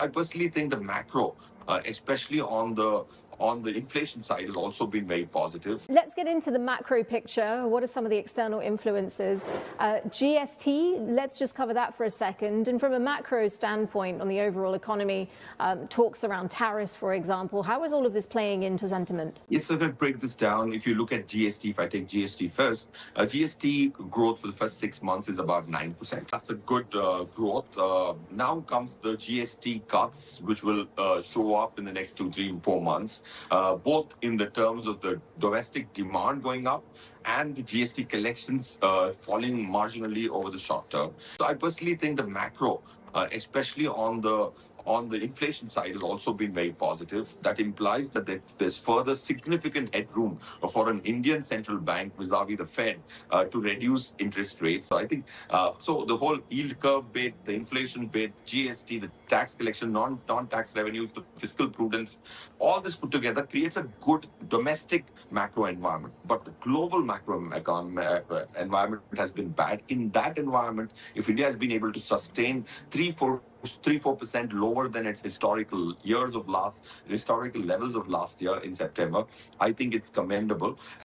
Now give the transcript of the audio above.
I personally think the macro, especially on the inflation side, has also been very positive. Let's get into the macro picture. What are some of the external influences? GST, let's just cover that for a second. And from a macro standpoint on the overall economy, talks around tariffs, for example, how is all of this playing into sentiment? Yes, so if I break this down, if you look at GST, if I take GST first, GST growth for the first 6 months is about 9%. That's a good growth. Now comes the GST cuts, which will show up in the next 2, 3, 4 months, both in the terms of the domestic demand going up and the GST collections falling marginally over the short term. So I personally think the macro, especially on the inflation side, has also been very positive. That implies that there's further significant headroom for an Indian central bank vis-a-vis the Fed to reduce interest rates. So I think so the whole yield curve bit, the inflation bit, GST, the tax collection, non-tax revenues, the fiscal prudence, all this put together creates a good domestic macro environment. But the global macro environment has been bad. In that environment, if India has been able to sustain 3-4% lower than its historical levels of last year in September, I think it's commendable.